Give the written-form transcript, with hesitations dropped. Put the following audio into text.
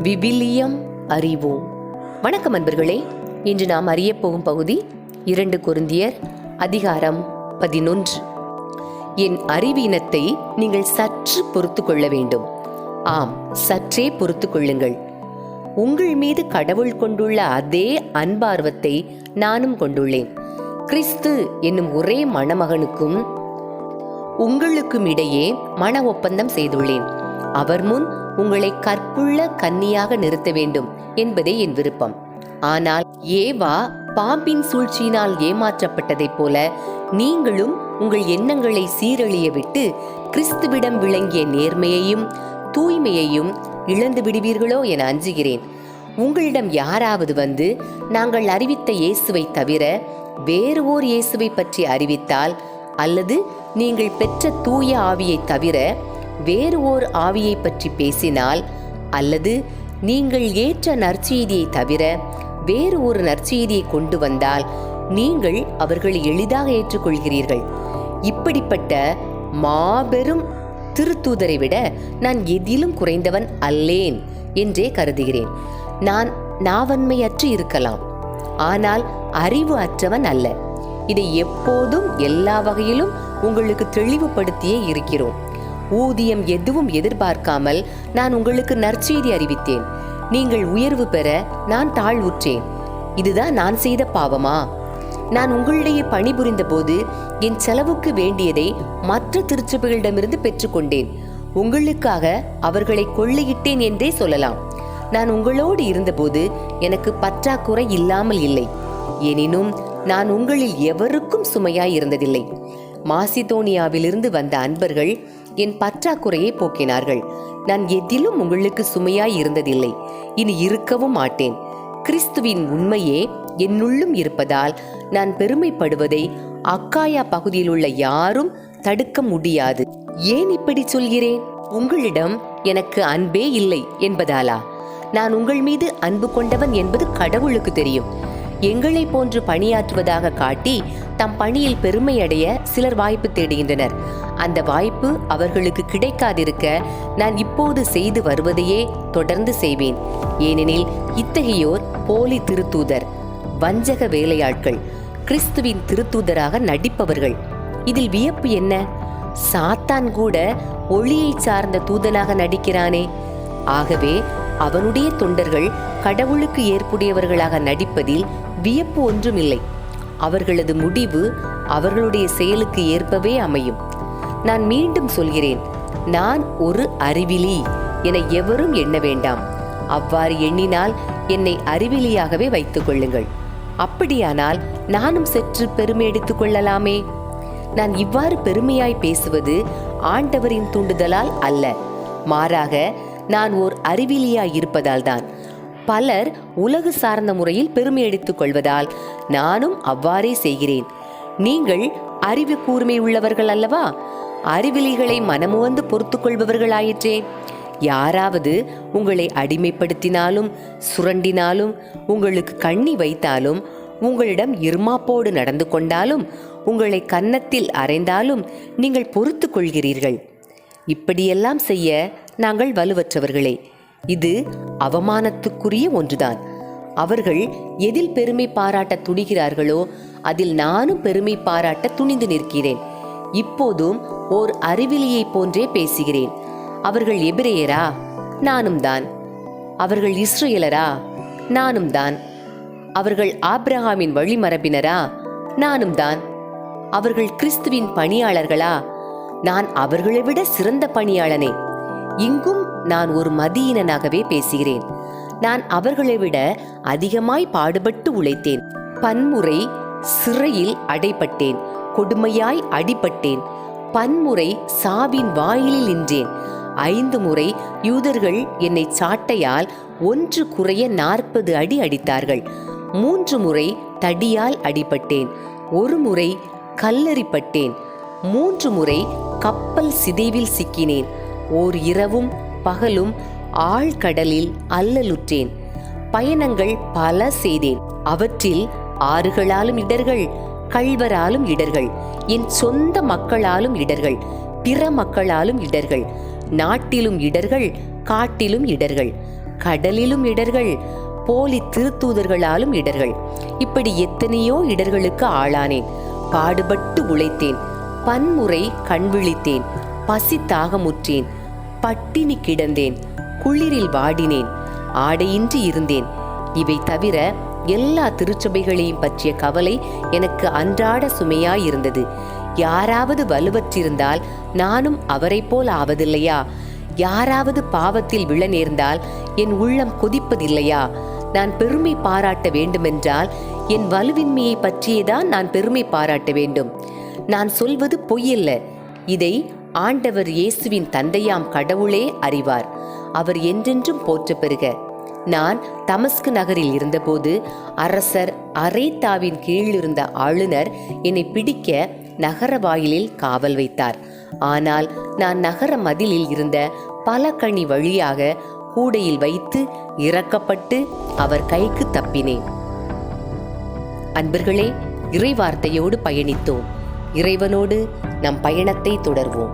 விவிலியம் அறிவோம். வணக்கம் அன்பர்களே. இன்று நாம் அறியப் போகும் பகுதி 2 கொரிந்தியர் அதிகாரம் 11. என் அறிவீனத்தை நீங்கள் சற்று பொறுத்து கொள்ள வேண்டும். ஆம், சற்றே பொறுத்து கொள்ளுங்கள். உங்கள் மீது கடவுள் கொண்டுள்ள அதே அன்பார்வத்தை நானும் கொண்டுள்ளேன். கிறிஸ்து என்னும் ஒரே மணமகனுக்கும் உங்களுக்கும் இடையே மன ஒப்பந்தம் செய்துள்ளேன். அவர் முன் உங்களை கற்புள்ள கன்னியாக நிறுத்த வேண்டும் என்பதே என் விருப்பம். ஆனால் ஏவா பாம்பின் சூழ்ச்சியினால் ஏமாற்றப்பட்டதைப் போல நீங்களும் உங்கள் எண்ணங்களை சீரழிய விட்டு கிறிஸ்துவிடம் விளங்கிய நேர்மையையும் தூய்மையையும் இழந்து விடுவீர்களோ என அஞ்சுகிறேன். உங்களிடம் யாராவது வந்து நாங்கள் அறிவித்த இயேசுவை தவிர வேறு ஓர் இயேசுவை பற்றி அறிவித்தால், அல்லது நீங்கள் பெற்ற தூய ஆவியை தவிர வேறு ஓர் ஆவியை பற்றி பேசினால், அல்லது நீங்கள் ஏற்ற நற்செய்தியை தவிர வேறு ஒரு நற்செய்தியை கொண்டு வந்தால் நீங்கள் அவர்களை எளிதாக ஏற்றுக்கொள்கிறீர்கள். இப்படிப்பட்ட மாபெரும் திருத்தூதரை விட நான் எதிலும் குறைந்தவன் அல்லேன் என்றே கருதுகிறேன். நான் நாவன்மையற்று இருக்கலாம், ஆனால் அறிவு அற்றவன் அல்ல. இதை எப்போதும் எல்லா வகையிலும் உங்களுக்கு தெளிவுபடுத்தியே இருக்கிறோம். ஊதியம் எதுவும் எதிர்பார்க்காமல் நான் உங்களுக்கு நற்செய்தி அறிவித்தேன். நீங்கள் உயர்வு பெற நான் தாழ்வுற்றேன். இதுதான் நான் செய்த பாவமா? நான் உங்களிடையே பணிபுரிந்த போது என் செலவுக்கு வேண்டியதை மற்ற திருச்சபைகளிடமிருந்து பெற்றுக்கொண்டேன். உங்களுக்காக அவர்களை கொள்ளையிட்டேன் என்றே சொல்லலாம். நான் உங்களோடு இருந்தபோது எனக்கு பற்றாக்குறை இல்லாமல் இல்லை. எனினும் நான் உங்களில் எவருக்கும் சுமையாய் இருந்ததில்லை. மாசிதோனியாவிலிருந்து வந்த அன்பர்கள் என் பற்றாக்குறையை போக்கினார்கள். நான் எதிலும் உங்களுக்கு சுமையாய் இருந்ததில்லை, இனி இருக்கவும் மாட்டேன். கிறிஸ்துவின் உண்மையே என்னுள்ளும் இருப்பதால் நான் பெருமைப்படுவதை அக்காயா பகுதியில் உள்ள யாரும் தடுக்க முடியாது. ஏன் இப்படி சொல்கிறேன்? உங்களிடம் எனக்கு அன்பே இல்லை என்பதாலா? நான் உங்கள் மீது அன்பு கொண்டவன் என்பது கடவுளுக்கு தெரியும். எங்களை போன்று பணியாற்றுவதாக காட்டி தம் பணியில் பெருமை அடைய சிலர் வாய்ப்பு தேடுகின்றனர். அந்த வாய்ப்பு அவர்களுக்கு கிடைக்காதிருக்க நான் இப்போது செய்து வருவதையே தொடர்ந்து செய்வேன். ஏனெனில் இத்தகையோர் போலி திருத்தூதர், வஞ்சக வேலையாட்கள், கிறிஸ்துவின் திருத்தூதராக நடிப்பவர்கள். இதில் வியப்பு என்ன? சாத்தான் கூட ஒளியை சார்ந்த தூதனாக நடிக்கிறானே. ஆகவே அவனுடைய தொண்டர்கள் கடவுளுக்கு ஏற்புடையவர்களாக நடிப்பதில் வியப்பு ஒன்றுமில்லை. அவர்களது முடிவு அவர்களுடைய செயலுக்கு ஏற்பவே அமையும். நான் மீண்டும் சொல்கிறேன், நான் ஒரு அறிவிலி என எவரும் எண்ண வேண்டாம். அவ்வாறு எண்ணினால் என்னை அறிவிலியாகவே வைத்துக் கொள்ளுங்கள். அப்படியானால் நானும் சற்று பெருமை எடுத்துக் கொள்ளலாமே. நான் இவ்வாறு பெருமையாய் பேசுவது ஆண்டவரின் தூண்டுதலால் அல்ல, மாறாக நான் ஓர் அறிவிலியாய் இருப்பதால் தான். பலர் உலகு சார்ந்த முறையில் பெருமை எடுத்துக் கொள்வதால் நானும் அவ்வாறே செய்கிறேன். நீங்கள் அறிவு கூர்மை உள்ளவர்கள் அல்லவா? அறிவிலிகளை மனமுவந்து பொறுத்து கொள்பவர்கள் ஆயிற்றே. யாராவது உங்களை அடிமைப்படுத்தினாலும் சுரண்டினாலும் உங்களுக்கு கண்ணி வைத்தாலும் உங்களிடம் இருமாப்போடு நடந்து கொண்டாலும் உங்களை கன்னத்தில் அறைந்தாலும் நீங்கள் பொறுத்து கொள்கிறீர்கள். இப்படியெல்லாம் செய்ய நாங்கள் வலுவற்றவர்களே. இது அவமானத்துக்குரிய ஒன்றுதான். அவர்கள் எதில் பெருமை பாராட்ட துணிகிறார்களோ அதில் நானும் பெருமை பாராட்ட துணிந்து நிற்கிறேன். இப்போதும் ஓர் அறிவிலியை போன்றே பேசுகிறேன். அவர்கள் எபிரேயரா? நானும் தான். அவர்கள் இஸ்ரேலரா? நானும் தான். அவர்கள் ஆபிரகாமின் வழிமரபினரா? நானும் தான். அவர்கள் கிறிஸ்துவின் பணியாளர்களா? நான் அவர்களை விட சிறந்த பணியாளனே. இங்கும் நான் ஒரு மதியினனாகவே பேசுகிறேன். நான் அவர்களை விட அதிகமாய் பாடுபட்டு உழைத்தேன். பன்முறை சிறையில் அடைப்பட்டேன், கொடுமையாய் அடிபட்டேன். பன்முறை சாவின் வாயிலில் நின்றேன். 5 முறை யூதர்கள் என்னை சாட்டையால் 1 குறைய 40 அடி அடித்தார்கள். 3 முறை தடியால் அடிபட்டேன். 1 முறை கல்லெறிப்பட்டேன். 3 முறை கப்பல் சிதைவில் சிக்கினேன். ஓர் இரவும் பகலும் ஆழ்கடலில் அல்லலுற்றேன். பயணங்கள் பல செய்தேன். அவற்றில் ஆறுகளாலும் இடர்கள், கள்வராலும் இடர்கள், என் சொந்த மக்களாலும் இடர்கள், பிற மக்களாலும் இடர்கள், நாட்டிலும் இடர்கள், காட்டிலும் இடர்கள். கடலிலும் இடர்கள், போலி திருத்தூதர்களாலும் இடர்கள். இப்படி எத்தனையோ இடர்களுக்கு ஆளானேன். பாடுபட்டு உழைத்தேன், பன்முறை கண் விழித்தேன், பசி தாகமுற்றேன், பட்டினி கிடந்தேன், குளிரில் வாடினேன், ஆடையின்றி இருந்தேன். இவை தவிர எல்லா திருச்சபைகளையும் பற்றிய கவலை எனக்கு அன்றாட சுமையாயிருந்தது. யாராவது வலுவற்றிருந்தால் நானும் அவரை போல் ஆவதில்லையா? யாராவது பாவத்தில் விழ நேர்ந்தால் என் உள்ளம் கொதிப்பதில்லையா? நான் பெருமை பாராட்ட வேண்டுமென்றால் என் வலுவின்மையை பற்றியேதான் நான் பெருமை பாராட்ட வேண்டும். நான் சொல்வது பொய்யல்ல. இதை ஆண்டவர் இயேசுவின் தந்தையாம் கடவுளே அறிவார். அவர் என்றென்றும் போற்ற பெறுக. நான் தமஸ்கு நகரில் இருந்தபோது அரசர் அரேத்தாவின் கீழிருந்த ஆளுநர் என்னை பிடிக்க நகர வாயிலில் காவல் வைத்தார். ஆனால் நான் நகர மதிலில் இருந்த பலகணி வழியாக கூடையில் வைத்து இறக்கப்பட்டு அவர் கைக்கு தப்பினேன். அன்பர்களே, இறைவார்த்தையோடு பயணித்தோம். இறைவனோடு நம் பயணத்தை தொடர்வோம்.